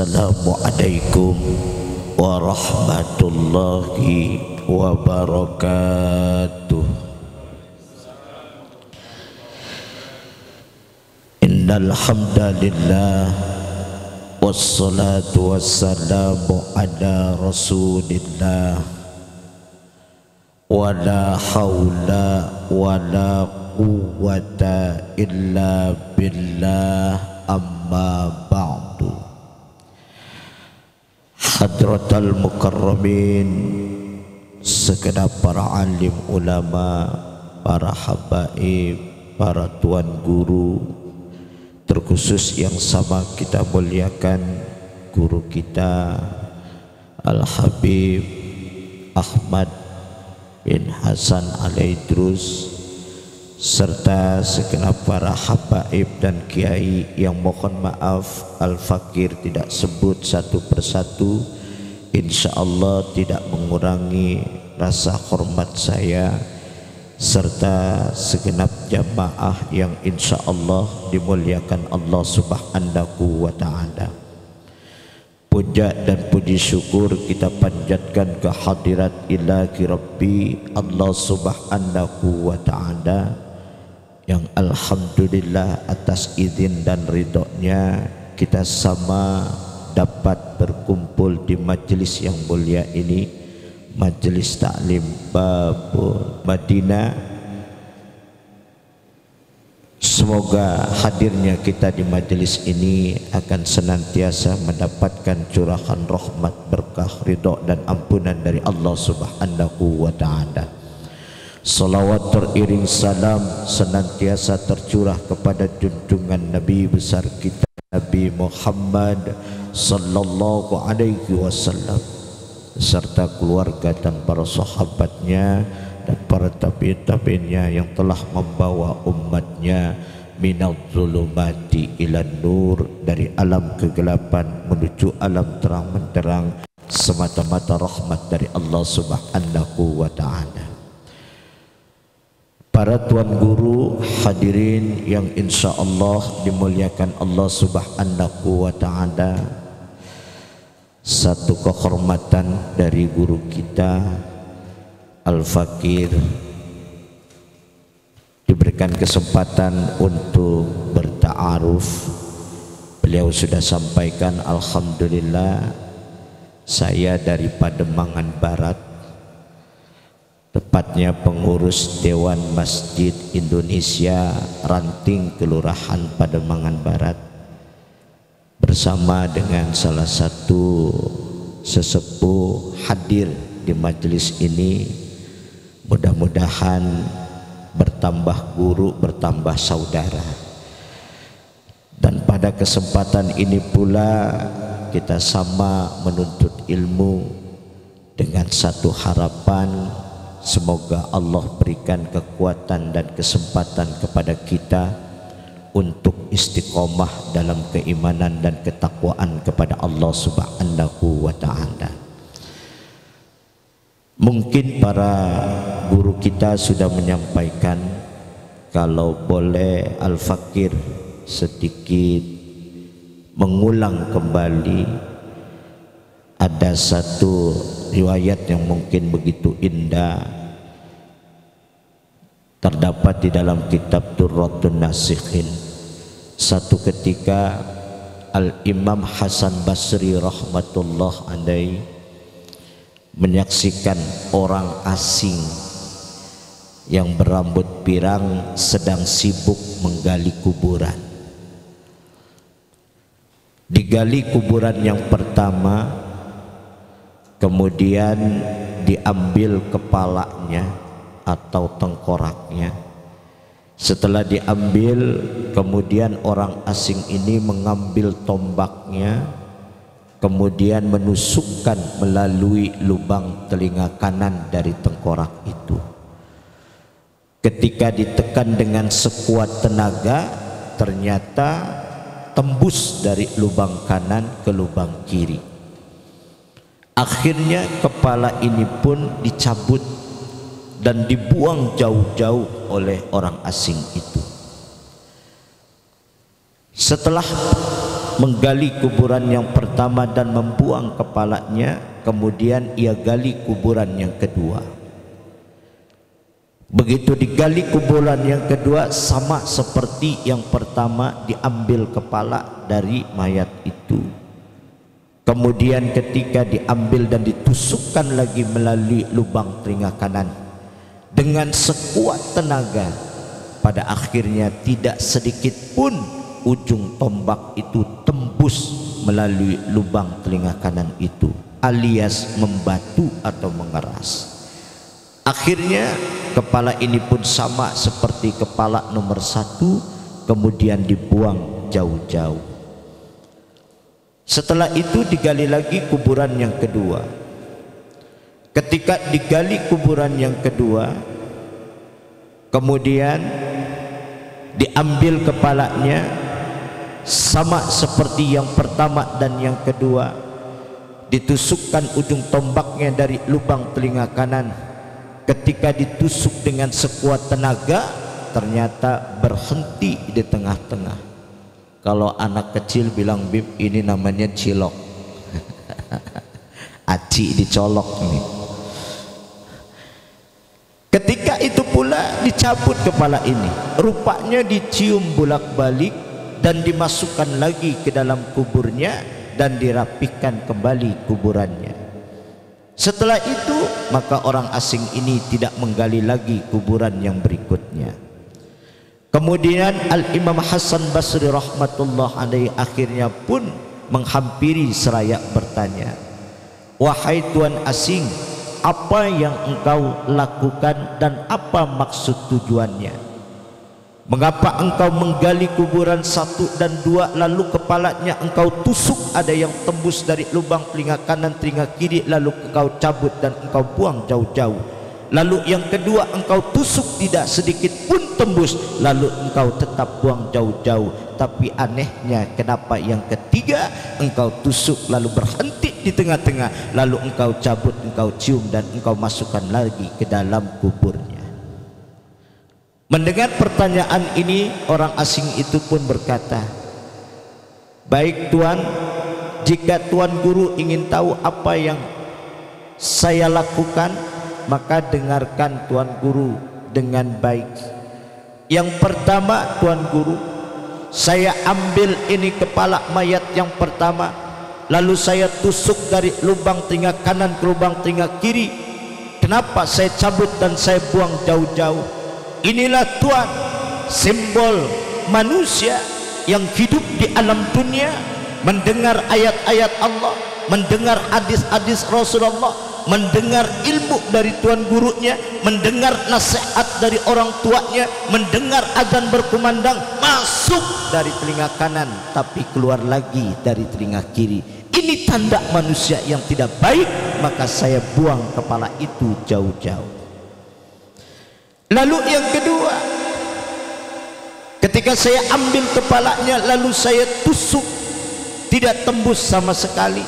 Assalamualaikum warahmatullahi wabarakatuh. Innal hamdalillah wassalatu wassalamu ala rasulillah wala haula wala quwwata illa billah, amma ba'du. Hadratal mukarramin, segenap para alim ulama, para habaib, para tuan guru, terkhusus yang sama kita muliakan guru kita Al-Habib Ahmad bin Hasan Al-Idrus, serta segenap para habaib dan kiai yang mohon maaf Al-Fakir tidak sebut satu persatu, insyaallah tidak mengurangi rasa hormat saya, serta segenap jamaah yang insyaallah dimuliakan Allah Subhanahu wa ta'ala. Puja dan puji syukur kita panjatkan ke hadirat ilahi Rabbi Allah Subhanahu wa ta'ala, yang alhamdulillah atas izin dan ridhonya kita sama dapat berkumpul di majelis yang mulia ini, majelis taklim Babul Madinah. Semoga hadirnya kita di majelis ini akan senantiasa mendapatkan curahan rahmat, berkah, ridho dan ampunan dari Allah Subhanahu wa ta'ala. Salawat teriring salam senantiasa tercurah kepada junjungan Nabi besar kita Nabi Muhammad sallallahu alaihi wasallam, serta keluarga dan para sahabatnya dan para tabi'in-tabi'innya yang telah membawa umatnya minal zulumati ilan nur, dari alam kegelapan menuju alam terang menderang, semata-mata rahmat dari Allah Subhanahu wa ta'ala. Para tuan guru, hadirin yang insyaallah dimuliakan Allah Subhanahu wa ta'ala, satu kehormatan dari guru kita Al-Fakir diberikan kesempatan untuk berta'aruf. Beliau sudah sampaikan, alhamdulillah saya dari Pademangan Barat, tepatnya pengurus Dewan Masjid Indonesia Ranting Kelurahan Pademangan Barat, bersama dengan salah satu sesepuh hadir di majelis ini. Mudah-mudahan bertambah guru, bertambah saudara. Dan pada kesempatan ini pula kita sama menuntut ilmu dengan satu harapan, semoga Allah berikan kekuatan dan kesempatan kepada kita untuk istiqomah dalam keimanan dan ketakwaan kepada Allah Subhanahu wa ta'ala. Mungkin para guru kita sudah menyampaikan, kalau boleh Al-Fakir sedikit mengulang kembali, ada satu riwayat yang mungkin begitu indah terdapat di dalam kitab Durratun Nasikhin. Satu ketika Al-Imam Hasan Basri rahmatullah alaihi menyaksikan orang asing yang berambut pirang sedang sibuk menggali kuburan. Digali kuburan yang pertama, kemudian diambil kepalanya atau tengkoraknya. Setelah diambil, kemudian orang asing ini mengambil tombaknya, kemudian menusukkan melalui lubang telinga kanan dari tengkorak itu. Ketika ditekan dengan sekuat tenaga, ternyata tembus dari lubang kanan ke lubang kiri. Akhirnya kepala ini pun dicabut dan dibuang jauh-jauh oleh orang asing itu. Setelah menggali kuburan yang pertama, pertama dan membuang kepalanya, kemudian ia gali kuburan yang kedua. Begitu digali kuburan yang kedua, sama seperti yang pertama, diambil kepala dari mayat itu. Kemudian ketika diambil dan ditusukkan lagi melalui lubang telinga kanan dengan sekuat tenaga, pada akhirnya tidak sedikit pun ujung tombak itu tembus melalui lubang telinga kanan itu, alias membatu atau mengeras. Akhirnya kepala ini pun sama seperti kepala nomor 1, kemudian dibuang jauh-jauh. Setelah itu digali lagi kuburan yang kedua. Ketika digali kuburan yang kedua, kemudian diambil kepalanya, sama seperti yang pertama dan yang kedua, ditusukkan ujung tombaknya dari lubang telinga kanan. Ketika ditusuk dengan sekuat tenaga, ternyata berhenti di tengah-tengah. Kalau anak kecil bilang, Bib, ini namanya cilok. Aci dicolok nih. Ketika itu pula dicabut kepala ini, rupanya dicium bolak-balik dan dimasukkan lagi ke dalam kuburnya dan dirapihkan kembali kuburannya. Setelah itu maka orang asing ini tidak menggali lagi kuburan yang berikutnya. Kemudian Al-Imam Hasan Basri rahmatullah alaihi akhirnya pun menghampiri seraya bertanya, wahai tuan asing, apa yang engkau lakukan dan apa maksud tujuannya? Mengapa engkau menggali kuburan 1 dan 2 lalu kepalanya engkau tusuk, ada yang tembus dari lubang telinga kanan, telinga kiri, lalu engkau cabut dan engkau buang jauh-jauh? Lalu yang kedua engkau tusuk tidak sedikit pun tembus, lalu engkau tetap buang jauh-jauh. Tapi anehnya kenapa yang ketiga engkau tusuk lalu berhenti di tengah-tengah, lalu engkau cabut, engkau cium dan engkau masukkan lagi ke dalam kuburnya? Mendengar pertanyaan ini, orang asing itu pun berkata, baik tuan, jika tuan guru ingin tahu apa yang saya lakukan, maka dengarkan tuan guru dengan baik. Yang pertama, tuan guru, saya ambil ini kepala mayat yang pertama, lalu saya tusuk dari lubang telinga kanan ke lubang telinga kiri. Kenapa saya cabut dan saya buang jauh-jauh? Inilah tuan simbol manusia yang hidup di alam dunia, mendengar ayat-ayat Allah, mendengar hadis-hadis Rasulullah, mendengar ilmu dari tuan gurunya, mendengar nasihat dari orang tuanya, mendengar azan berkumandang, masuk dari telinga kanan tapi keluar lagi dari telinga kiri. Ini tanda manusia yang tidak baik, maka saya buang kepala itu jauh-jauh. Lalu yang kedua, ketika saya ambil kepalanya lalu saya tusuk, tidak tembus sama sekali.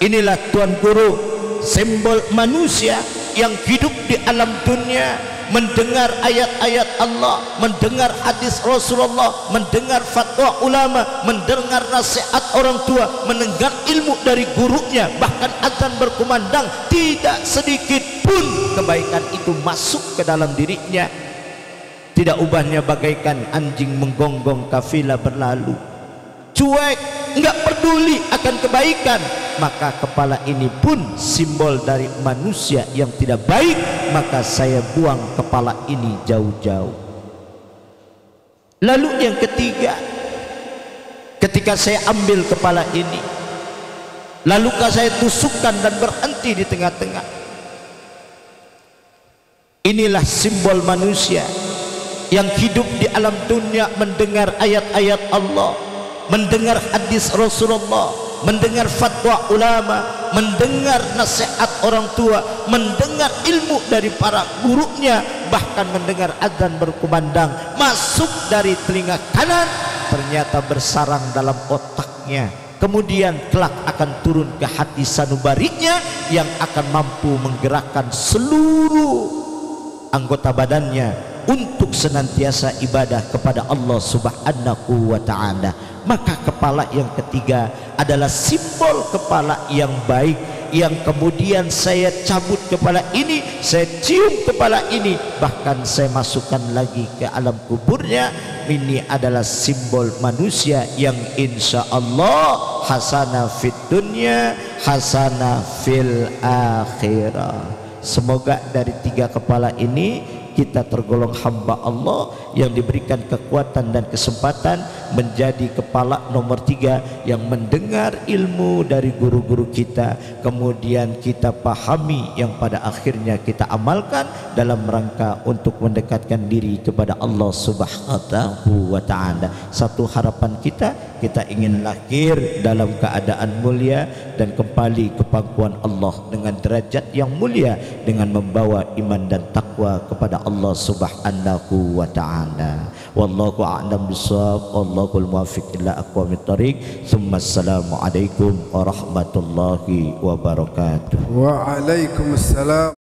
Inilah tuan guru simbol manusia yang hidup di alam dunia, mendengar ayat-ayat Allah, mendengar hadis Rasulullah, mendengar fatwa ulama, mendengar nasihat orang tua, mendengar ilmu dari gurunya, bahkan azan berkumandang, tidak sedikit pun kebaikan itu masuk ke dalam dirinya. Tidak ubahnya bagaikan anjing menggonggong kafilah berlalu, cuek, enggak peduli akan kebaikan. Maka kepala ini pun simbol dari manusia yang tidak baik, maka saya buang kepala ini jauh-jauh. Lalu yang ketiga, ketika saya ambil kepala ini lalu saya tusukkan dan berhenti di tengah-tengah, inilah simbol manusia yang hidup di alam dunia, mendengar ayat-ayat Allah, mendengar hadis Rasulullah, mendengar fatwa ulama, mendengar nasihat orang tua, mendengar ilmu dari para gurunya, bahkan mendengar azan berkumandang, masuk dari telinga kanan, ternyata bersarang dalam otaknya, kemudian kelak akan turun ke hati sanubariknya yang akan mampu menggerakkan seluruh anggota badannya untuk senantiasa ibadah kepada Allah Subhanahu wa ta'ala. Maka kepala yang ketiga adalah simbol kepala yang baik, yang kemudian saya cabut kepala ini, saya cium kepala ini, bahkan saya masukkan lagi ke alam kuburnya. Ini adalah simbol manusia yang insya Allah hasanah fid dunya, hasanah fil akhirah. Semoga dari 3 kepala ini kita tergolong hamba Allah yang diberikan kekuatan dan kesempatan menjadi kepala nomor 3 yang mendengar ilmu dari guru-guru kita, kemudian kita pahami, yang pada akhirnya kita amalkan dalam rangka untuk mendekatkan diri kepada Allah Subhanahu wa ta'ala. Satu harapan kita ingin lahir dalam keadaan mulia dan kembali ke pangkuan Allah dengan derajat yang mulia, dengan membawa iman dan takwa kepada Allah Subhanahu wa ta'ala. Wallahu a'lam bishawab, wallahul muwaffiq ila aqwamit thoriq. Assalamu alaikum warahmatullahi wabarakatuh. Waalaikumsalam.